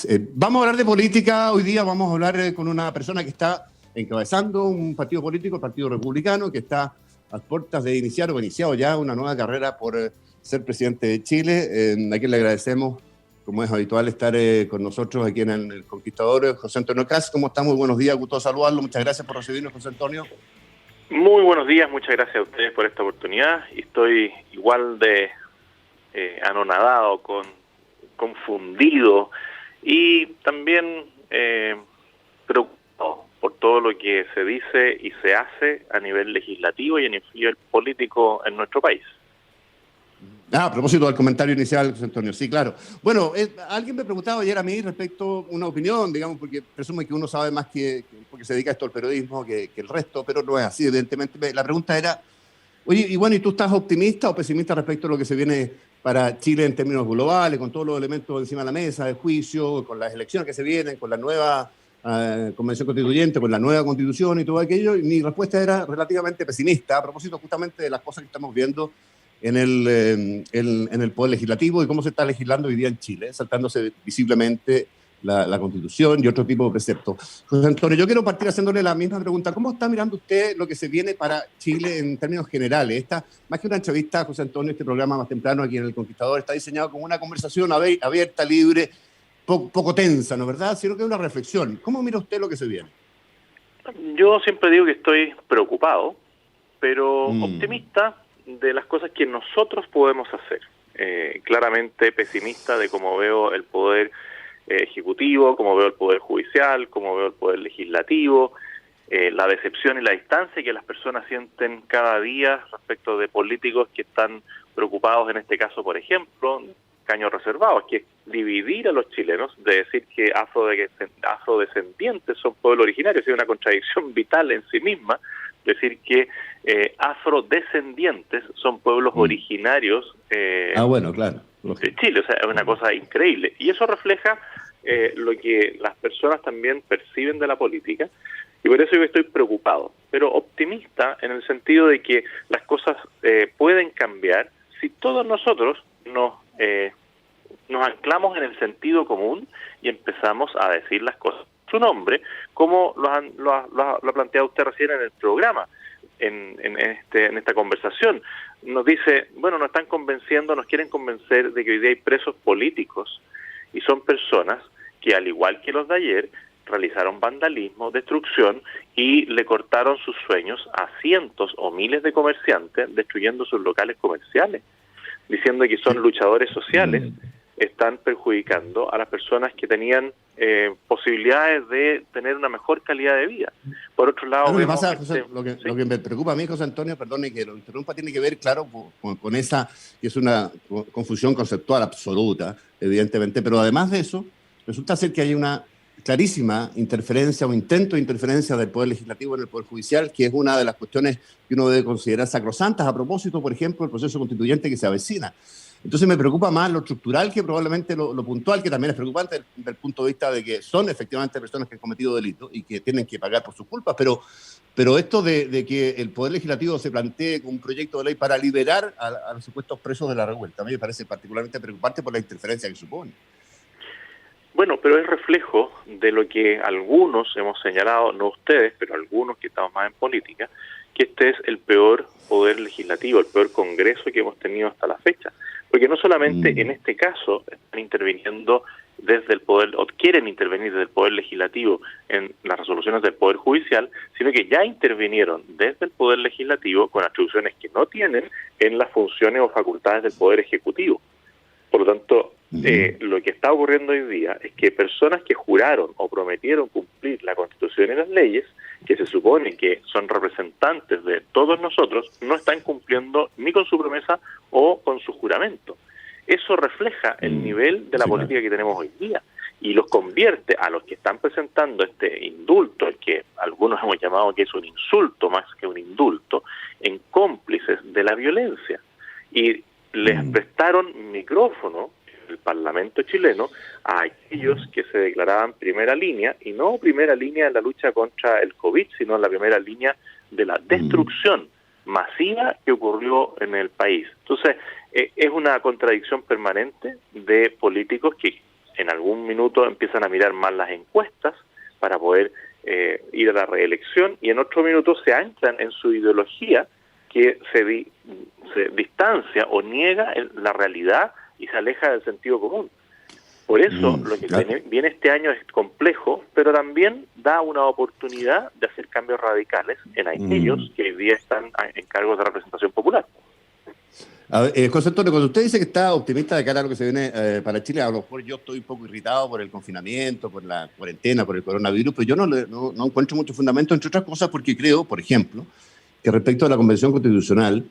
es. Vamos a hablar de política. Hoy día vamos a hablar con una persona que está encabezando un partido político, el Partido Republicano, que está a puertas de iniciar o iniciado ya una nueva carrera por ser presidente de Chile, a quien le agradecemos, como es habitual, estar con nosotros aquí en El Conquistador. José Antonio Kast, ¿cómo está? Muy buenos días, gusto saludarlo. Muchas gracias por recibirnos, José Antonio. Muy buenos días, muchas gracias a ustedes por esta oportunidad. Estoy igual de anonadado, confundido y también preocupado por todo lo que se dice y se hace a nivel legislativo y a nivel político en nuestro país. A propósito del comentario inicial, José Antonio, sí, claro. Bueno, alguien me preguntaba ayer a mí respecto a una opinión, digamos, porque presume que uno sabe más porque se dedica a esto al periodismo que el resto, pero no es así, evidentemente. La pregunta era, oye, ¿y tú estás optimista o pesimista respecto a lo que se viene para Chile en términos globales, con todos los elementos encima de la mesa, de juicio, con las elecciones que se vienen, con la nueva convención constituyente, con la nueva constitución y todo aquello? Y mi respuesta era relativamente pesimista, a propósito justamente de las cosas que estamos viendo en el Poder Legislativo y cómo se está legislando hoy día en Chile, saltándose visiblemente la Constitución y otro tipo de preceptos. José Antonio, yo quiero partir haciéndole la misma pregunta. ¿Cómo está mirando usted lo que se viene para Chile en términos generales? Más que una entrevista, José Antonio, este programa más temprano aquí en El Conquistador está diseñado como una conversación abierta, libre, poco tensa, ¿no es verdad? Sino que es una reflexión. ¿Cómo mira usted lo que se viene? Yo siempre digo que estoy preocupado, pero optimista de las cosas que nosotros podemos hacer. Claramente pesimista de cómo veo el poder ejecutivo, cómo veo el poder judicial, cómo veo el poder legislativo, la decepción y la distancia que las personas sienten cada día respecto de políticos que están preocupados, en este caso, por ejemplo, caños reservados, que es dividir a los chilenos, de decir que afrodescendientes son pueblos originarios, es una contradicción vital en sí misma, decir que afrodescendientes son pueblos originarios bueno, claro, de Chile, o sea, es una cosa increíble. Y eso refleja lo que las personas también perciben de la política, y por eso yo estoy preocupado, pero optimista en el sentido de que las cosas pueden cambiar si todos nosotros nos anclamos en el sentido común y empezamos a decir las cosas su nombre, como lo ha planteado usted recién en el programa, en esta conversación. Nos dice, bueno, nos están convenciendo, nos quieren convencer de que hoy día hay presos políticos, y son personas que, al igual que los de ayer, realizaron vandalismo, destrucción, y le cortaron sus sueños a cientos o miles de comerciantes, destruyendo sus locales comerciales, diciendo que son luchadores sociales. Están perjudicando a las personas que tenían posibilidades de tener una mejor calidad de vida. Por otro lado, lo que me preocupa a mí, José Antonio, perdone que lo interrumpa, tiene que ver, claro, con esa, que es una confusión conceptual absoluta, evidentemente, pero además de eso, resulta ser que hay una clarísima interferencia o intento de interferencia del Poder Legislativo en el Poder Judicial, que es una de las cuestiones que uno debe considerar sacrosantas a propósito, por ejemplo, del proceso constituyente que se avecina. Entonces me preocupa más lo estructural que probablemente lo puntual, que también es preocupante desde el punto de vista de que son efectivamente personas que han cometido delitos y que tienen que pagar por sus culpas, pero esto de que el Poder Legislativo se plantee con un proyecto de ley para liberar a los supuestos presos de la revuelta, a mí me parece particularmente preocupante por la interferencia que supone. Bueno, pero es reflejo de lo que algunos hemos señalado, no ustedes, pero algunos que estamos más en política, que este es el peor poder legislativo, el peor congreso que hemos tenido hasta la fecha. Porque no solamente en este caso están interviniendo desde el poder, o quieren intervenir desde el poder legislativo en las resoluciones del poder judicial, sino que ya intervinieron desde el poder legislativo con atribuciones que no tienen en las funciones o facultades del poder ejecutivo. Por lo tanto, lo que está ocurriendo hoy día es que personas que juraron o prometieron cumplir la Constitución y las leyes, que se supone que son representantes de todos nosotros, no están cumpliendo ni con su promesa o con su juramento. Eso refleja el nivel de la política que tenemos hoy día y los convierte a los que están presentando este indulto, el que algunos hemos llamado que es un insulto más que un indulto, en cómplices de la violencia. Y les prestaron micrófono el Parlamento chileno a aquellos que se declaraban primera línea, y no primera línea en la lucha contra el COVID, sino en la primera línea de la destrucción masiva que ocurrió en el país. Entonces, es una contradicción permanente de políticos que en algún minuto empiezan a mirar más las encuestas para poder ir a la reelección, y en otro minuto se anclan en su ideología que se distancia o niega la realidad y se aleja del sentido común. Por eso lo que viene este año es complejo, pero también da una oportunidad de hacer cambios radicales en aquellos que hoy día están en cargos de representación popular. A ver, José Antonio, cuando usted dice que está optimista de cara a lo que se viene para Chile, a lo mejor yo estoy un poco irritado por el confinamiento, por la cuarentena, por el coronavirus, pero yo no encuentro mucho fundamento, entre otras cosas, porque creo, por ejemplo, que respecto a la Convención Constitucional,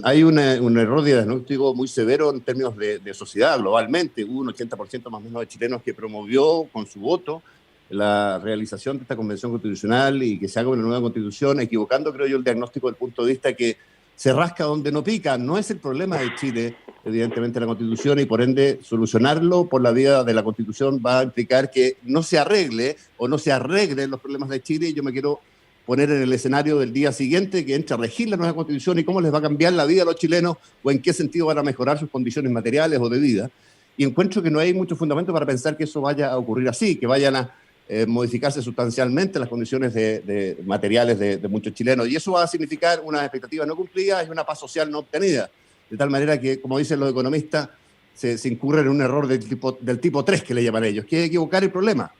hay un error de diagnóstico muy severo en términos de sociedad globalmente. Hubo un 80% más o menos de chilenos que promovió con su voto la realización de esta Convención Constitucional y que se haga una nueva Constitución, equivocando, creo yo, el diagnóstico del punto de vista que se rasca donde no pica. No es el problema de Chile, evidentemente, la Constitución, y por ende solucionarlo por la vía de la Constitución va a implicar que no se arregle o no se arreglen los problemas de Chile. Y yo me quiero poner en el escenario del día siguiente, que entre a regir la nueva Constitución y cómo les va a cambiar la vida a los chilenos o en qué sentido van a mejorar sus condiciones materiales o de vida. Y encuentro que no hay mucho fundamento para pensar que eso vaya a ocurrir así, que vayan a modificarse sustancialmente las condiciones materiales de muchos chilenos. Y eso va a significar unas expectativas no cumplidas y una paz social no obtenida. De tal manera que, como dicen los economistas, se incurre en un error del tipo 3, que le llaman ellos, que es equivocar el problema.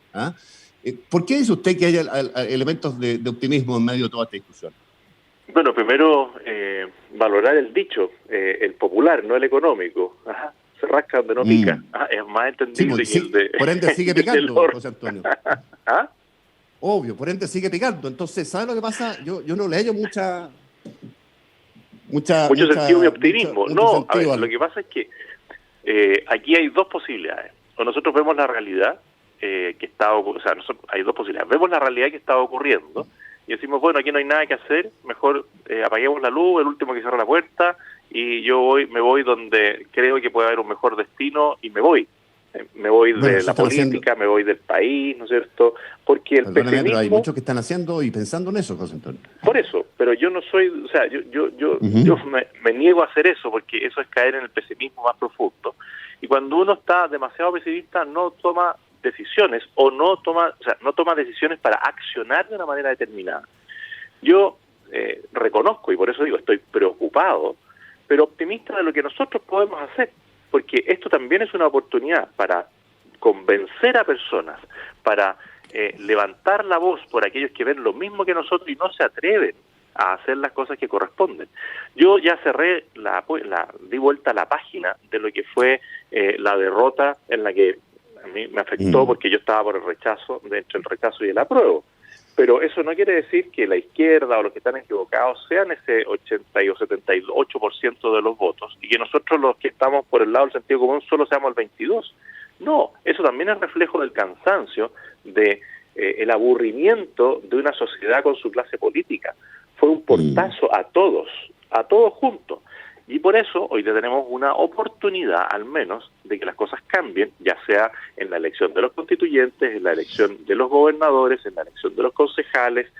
¿Por qué dice usted que hay elementos de optimismo en medio de toda esta discusión? Bueno, primero, valorar el dicho, el popular, no el económico. Ajá. Se rasca donde no pica. Es más entendible que el de... Por ende sigue picando, José Antonio. Obvio, por ende sigue picando. Entonces, ¿sabe lo que pasa? Yo no le hallo mucho sentido de optimismo. A ver, lo que pasa es que aquí hay dos posibilidades. O nosotros vemos la realidad que está ocurriendo, hay dos posibilidades. Vemos la realidad que está ocurriendo y decimos, bueno, aquí no hay nada que hacer, mejor apaguemos la luz, el último que cierra la puerta, y me voy donde creo que puede haber un mejor destino y me voy. Me voy de la política, me voy del país, ¿no es cierto? Porque el pesimismo... Pero hay muchos que están haciendo y pensando en eso, José Antonio. Por eso, pero yo no soy... O sea, yo me niego a hacer eso, porque eso es caer en el pesimismo más profundo. Y cuando uno está demasiado pesimista, no toma decisiones no toma decisiones para accionar de una manera determinada. Yo reconozco, y por eso digo, estoy preocupado, pero optimista de lo que nosotros podemos hacer, porque esto también es una oportunidad para convencer a personas, para levantar la voz por aquellos que ven lo mismo que nosotros y no se atreven a hacer las cosas que corresponden. Yo ya cerré di vuelta a la página de lo que fue la derrota en la que a mí me afectó, porque yo estaba por el rechazo, entre el rechazo y el apruebo. Pero eso no quiere decir que la izquierda o los que están equivocados sean ese 80 o 78% de los votos y que nosotros los que estamos por el lado del sentido común solo seamos el 22%. No, eso también es reflejo del cansancio, de el aburrimiento de una sociedad con su clase política. Fue un portazo a todos juntos. Y por eso hoy tenemos una oportunidad, al menos, de que las cosas cambien, ya sea en la elección de los constituyentes, en la elección de los gobernadores, en la elección de los concejales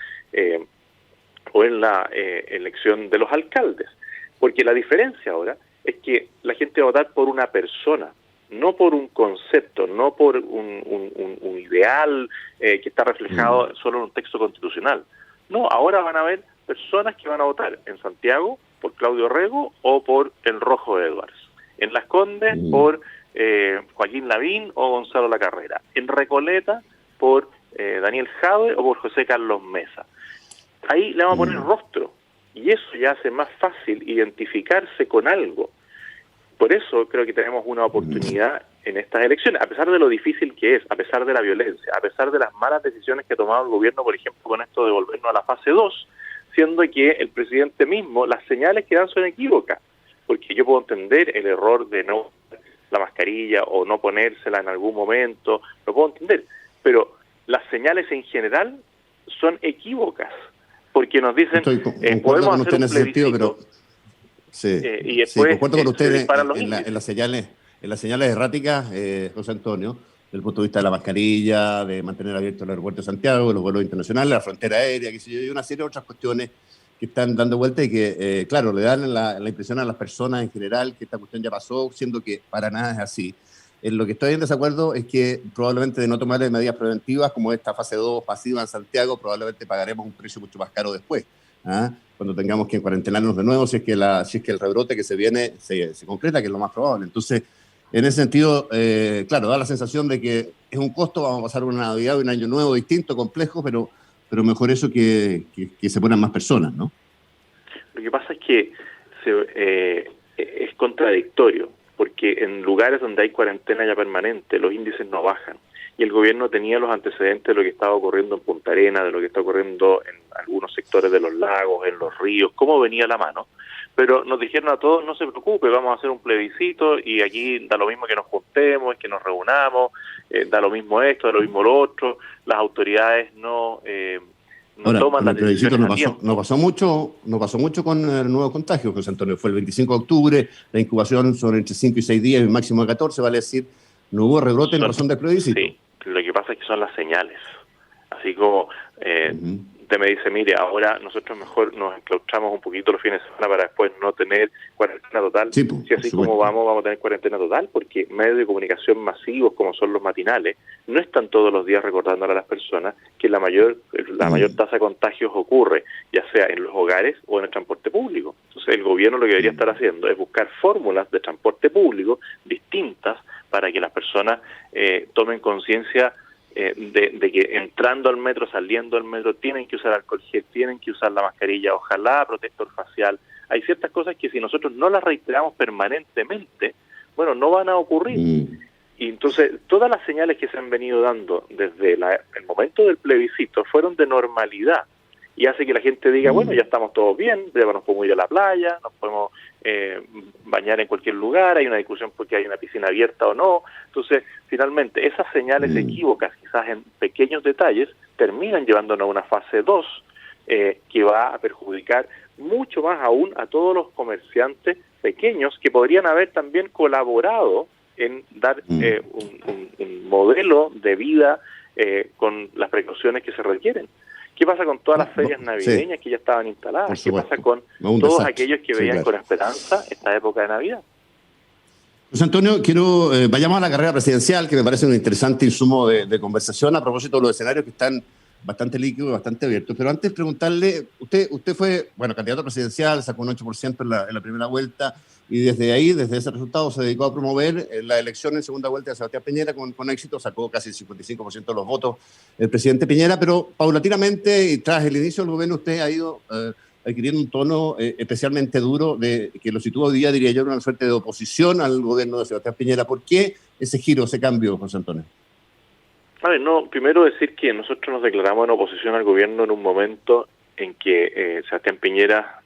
o en la elección de los alcaldes. Porque la diferencia ahora es que la gente va a votar por una persona, no por un concepto, no por un ideal que está reflejado solo en un texto constitucional. No, ahora van a haber personas que van a votar en Santiago por Claudio Rego o por el Rojo Edwards, en Las Condes por Joaquín Lavín o Gonzalo Lacarrera, en Recoleta por Daniel Jadwe o por José Carlos Mesa. Ahí le vamos a poner rostro y eso ya hace más fácil identificarse con algo. Por eso creo que tenemos una oportunidad en estas elecciones, a pesar de lo difícil que es, a pesar de la violencia, a pesar de las malas decisiones que ha tomado el gobierno, por ejemplo, con esto de volvernos a la fase 2, siendo que el presidente mismo, las señales que dan son equívocas, porque yo puedo entender el error de no la mascarilla o no ponérsela en algún momento, lo puedo entender, pero las señales en general son equívocas, porque nos dicen, podemos hacer un plebiscito, pero... Sí, y después, concuerdo con usted en las señales erráticas, José Antonio, desde el punto de vista de la mascarilla, de mantener abierto el aeropuerto de Santiago, los vuelos internacionales, la frontera aérea, qué sé yo, y una serie de otras cuestiones que están dando vuelta y que, claro, le dan la impresión a las personas en general que esta cuestión ya pasó, siendo que para nada es así. En lo que estoy en desacuerdo es que probablemente de no tomar medidas preventivas como esta fase 2 pasiva en Santiago, probablemente pagaremos un precio mucho más caro después, ¿ah? Cuando tengamos que cuarentenarnos de nuevo, si es que el rebrote que se viene se concreta, que es lo más probable. Entonces, en ese sentido, claro, da la sensación de que es un costo, vamos a pasar una Navidad y un año nuevo distinto, complejo, pero mejor eso que se ponen más personas, ¿no? Lo que pasa es que es contradictorio, porque en lugares donde hay cuarentena ya permanente, los índices no bajan. Y el gobierno tenía los antecedentes de lo que estaba ocurriendo en Punta Arenas, de lo que está ocurriendo en algunos sectores de los lagos, en los ríos, cómo venía la mano. Pero nos dijeron a todos, no se preocupe, vamos a hacer un plebiscito y aquí da lo mismo que nos juntemos, que nos reunamos, da lo mismo esto, da lo mismo lo otro. Las autoridades no toman las decisiones a tiempo. No pasó mucho con el nuevo contagio, José Antonio. Fue el 25 de octubre, la incubación son entre 5 y 6 días y un máximo de 14, vale decir, no hubo rebrote en razón del plebiscito. Sí, lo que pasa es que son las señales. Así como usted me dice, mire, ahora nosotros mejor nos enclaustramos un poquito los fines de semana para después no tener cuarentena total. Sí, si así como vamos a tener cuarentena total, porque medios de comunicación masivos como son los matinales no están todos los días recordándole a las personas que la mayor tasa de contagios ocurre, ya sea en los hogares o en el transporte público. Entonces el gobierno lo que debería estar haciendo es buscar fórmulas de transporte público distintas para que las personas tomen conciencia de que entrando al metro, saliendo del metro, tienen que usar alcohol gel, tienen que usar la mascarilla, ojalá protector facial. Hay ciertas cosas que si nosotros no las reiteramos permanentemente, bueno, no van a ocurrir. Y entonces todas las señales que se han venido dando desde el momento del plebiscito fueron de normalidad. Y hace que la gente diga, bueno, ya estamos todos bien, ya nos podemos ir a la playa, nos podemos bañar en cualquier lugar, hay una discusión porque hay una piscina abierta o no. Entonces, finalmente, esas señales equívocas, quizás en pequeños detalles, terminan llevándonos a una fase 2 que va a perjudicar mucho más aún a todos los comerciantes pequeños que podrían haber también colaborado en dar un modelo de vida con las precauciones que se requieren. ¿Qué pasa con todas las ferias navideñas que ya estaban instaladas? ¿Qué pasa con todos aquellos que veían con esperanza esta época de Navidad? José Antonio, vayamos a la carrera presidencial, que me parece un interesante insumo de conversación a propósito de los escenarios que están bastante líquidos, bastante abiertos. Pero antes preguntarle, usted fue, candidato presidencial, sacó un 8% en la primera vuelta, y desde ese resultado se dedicó a promover la elección en segunda vuelta de Sebastián Piñera con éxito, sacó casi el 55% de los votos el presidente Piñera, pero paulatinamente y tras el inicio del gobierno usted ha ido adquiriendo un tono especialmente duro que lo sitúa hoy día, diría yo, en una suerte de oposición al gobierno de Sebastián Piñera. ¿Por qué ese giro, ese cambio, José Antonio? A ver, primero decir que nosotros nos declaramos en oposición al gobierno en un momento en que Sebastián Piñera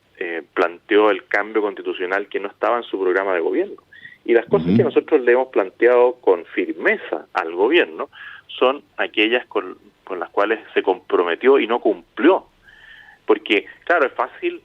planteó el cambio constitucional que no estaba en su programa de gobierno. Y las cosas que nosotros le hemos planteado con firmeza al gobierno son aquellas con las cuales se comprometió y no cumplió. Porque, claro, es fácil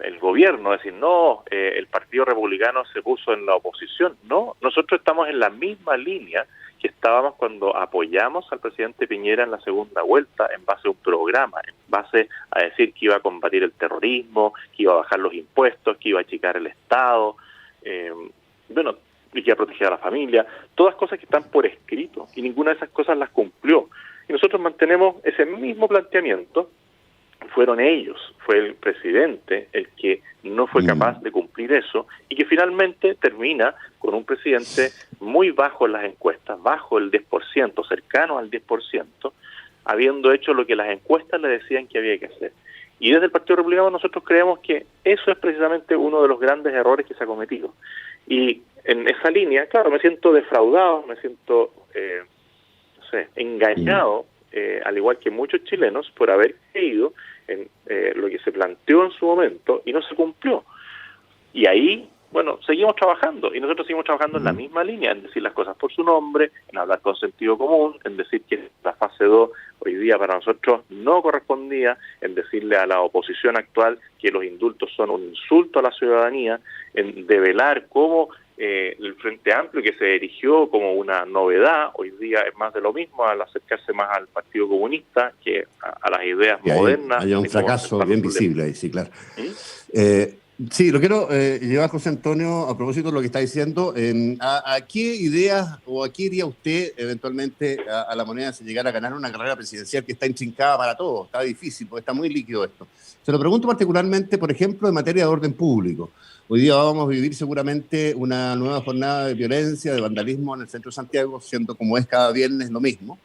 el gobierno decir, no, el Partido Republicano se puso en la oposición. No, nosotros estamos en la misma línea que estábamos cuando apoyamos al presidente Piñera en la segunda vuelta en base a un programa, en base a decir que iba a combatir el terrorismo, que iba a bajar los impuestos, que iba a achicar el Estado, y que iba a proteger a la familia, todas cosas que están por escrito, y ninguna de esas cosas las cumplió. Y nosotros mantenemos ese mismo planteamiento. Fueron ellos, fue el presidente el que no fue capaz de cumplir eso y que finalmente termina con un presidente muy bajo en las encuestas, bajo el 10%, cercano al 10%, habiendo hecho lo que las encuestas le decían que había que hacer. Y desde el Partido Republicano nosotros creemos que eso es precisamente uno de los grandes errores que se ha cometido. Y en esa línea, claro, me siento defraudado, me siento engañado, al igual que muchos chilenos, por haber creído en lo que se planteó en su momento y no se cumplió. Y ahí, seguimos trabajando, y nosotros seguimos trabajando en la misma línea, en decir las cosas por su nombre, en hablar con sentido común, en decir que la fase 2 hoy día para nosotros no correspondía, en decirle a la oposición actual que los indultos son un insulto a la ciudadanía, en develar cómo el Frente Amplio, que se erigió como una novedad, hoy día es más de lo mismo al acercarse más al Partido Comunista que a las ideas modernas. Hay un fracaso bien visible ahí, sí, claro. Sí, lo quiero llevar, José Antonio, a propósito de lo que está diciendo. ¿A qué ideas o a qué iría usted eventualmente a la Moneda si llegara a ganar una carrera presidencial que está intrincada para todos? Está difícil, porque está muy líquido esto. Se lo pregunto particularmente, por ejemplo, en materia de orden público. Hoy día vamos a vivir seguramente una nueva jornada de violencia, de vandalismo en el centro de Santiago, siendo como es cada viernes lo mismo.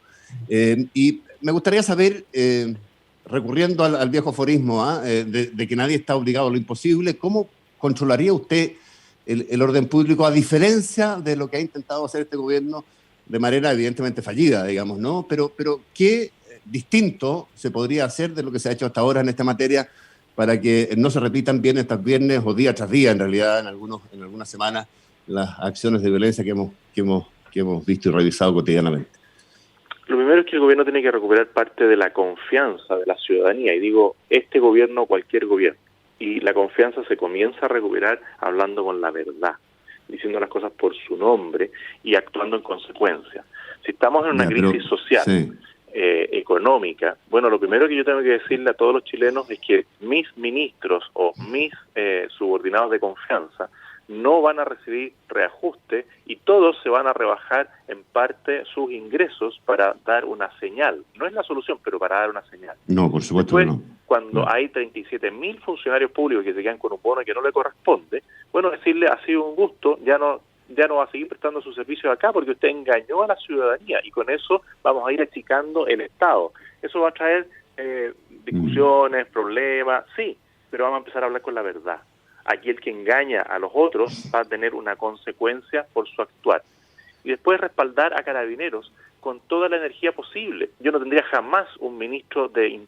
Y me gustaría saber, recurriendo al viejo aforismo, de que nadie está obligado a lo imposible, ¿cómo controlaría usted el orden público a diferencia de lo que ha intentado hacer este gobierno de manera evidentemente fallida, digamos, ¿no? Pero ¿qué distinto se podría hacer de lo que se ha hecho hasta ahora en esta materia para que no se repitan viernes tras viernes o día tras día, en realidad, en algunas semanas, las acciones de violencia que hemos visto y revisado cotidianamente? Lo primero es que el gobierno tiene que recuperar parte de la confianza de la ciudadanía, y digo, este gobierno o cualquier gobierno. Y la confianza se comienza a recuperar hablando con la verdad, diciendo las cosas por su nombre y actuando en consecuencia. Si estamos en una crisis social, sí, económica, bueno, lo primero que yo tengo que decirle a todos los chilenos es que mis ministros o mis subordinados de confianza no van a recibir reajuste y todos se van a rebajar en parte sus ingresos para dar una señal. No es la solución, pero para dar una señal. No, por supuesto. Después, que no. Cuando hay 37.000 funcionarios públicos que se quedan con un bono que no le corresponde, bueno, decirle ha sido un gusto, ya no va a seguir prestando sus servicios acá porque usted engañó a la ciudadanía y con eso vamos a ir achicando el Estado. Eso va a traer discusiones, problemas, sí, pero vamos a empezar a hablar con la verdad. Aquí el que engaña a los otros va a tener una consecuencia por su actuar. Y después respaldar a Carabineros con toda la energía posible. Yo no tendría jamás un ministro de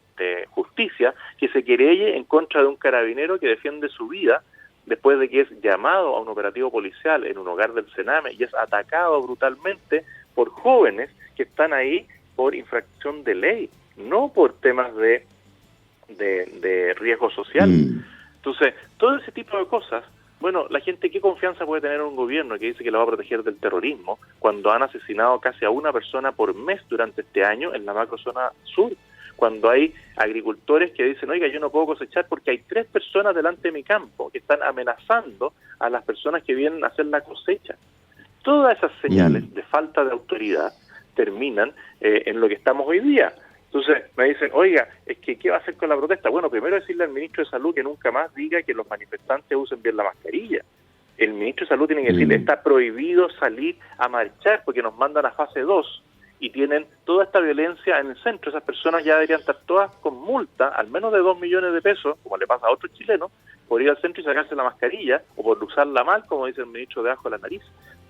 Justicia que se querelle en contra de un carabinero que defiende su vida después de que es llamado a un operativo policial en un hogar del Sename y es atacado brutalmente por jóvenes que están ahí por infracción de ley, no por temas de riesgo social. Entonces, todo ese tipo de cosas, bueno, la gente, ¿qué confianza puede tener en un gobierno que dice que lo va a proteger del terrorismo cuando han asesinado casi a una persona por mes durante este año en la macrozona sur? Cuando hay agricultores que dicen, oiga, yo no puedo cosechar porque hay 3 personas delante de mi campo que están amenazando a las personas que vienen a hacer la cosecha. Todas esas señales de falta de autoridad terminan en lo que estamos hoy día. Entonces me dicen, oiga, es que ¿qué va a hacer con la protesta? Bueno, primero decirle al ministro de Salud que nunca más diga que los manifestantes usen bien la mascarilla. El ministro de Salud tiene que decirle, está prohibido salir a marchar porque nos mandan a fase 2 y tienen toda esta violencia en el centro. Esas personas ya deberían estar todas con multa, al menos de 2 millones de pesos, como le pasa a otros chilenos, por ir al centro y sacarse la mascarilla o por usarla mal, como dice el ministro de Ajo a la nariz.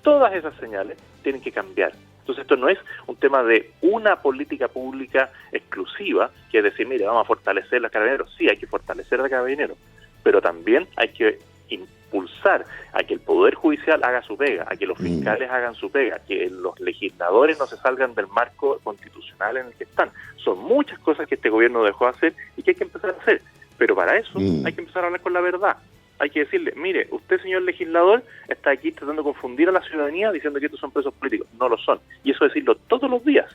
Todas esas señales tienen que cambiar. Entonces esto no es un tema de una política pública exclusiva, que es decir, mire, vamos a fortalecer los carabineros. Sí, hay que fortalecer a carabineros, pero también hay que impulsar a que el Poder Judicial haga su pega, a que los fiscales hagan su pega, que los legisladores no se salgan del marco constitucional en el que están. Son muchas cosas que este gobierno dejó de hacer y que hay que empezar a hacer, pero para eso hay que empezar a hablar con la verdad. Hay que decirle, mire, usted, señor legislador, está aquí tratando de confundir a la ciudadanía diciendo que estos son presos políticos. No lo son. Y eso decirlo todos los días.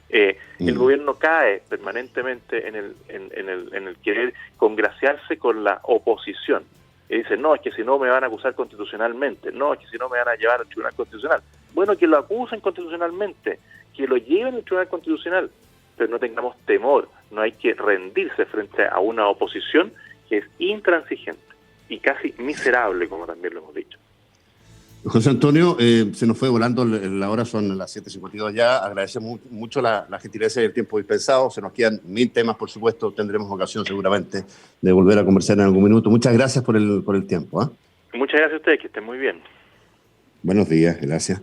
El gobierno cae permanentemente en el querer congraciarse con la oposición. Y dice, no, es que si no me van a acusar constitucionalmente. No, es que si no me van a llevar al Tribunal Constitucional. Bueno, que lo acusen constitucionalmente, que lo lleven al Tribunal Constitucional. Pero no tengamos temor. No hay que rendirse frente a una oposición que es intransigente y casi miserable, como también lo hemos dicho. José Antonio, se nos fue volando la hora, son las 7:52 ya. Agradecemos mucho la gentileza y el tiempo dispensado. Se nos quedan 1000 temas, por supuesto. Tendremos ocasión seguramente de volver a conversar en algún minuto. Muchas gracias por el tiempo. Muchas gracias a ustedes, que estén muy bien. Buenos días, gracias.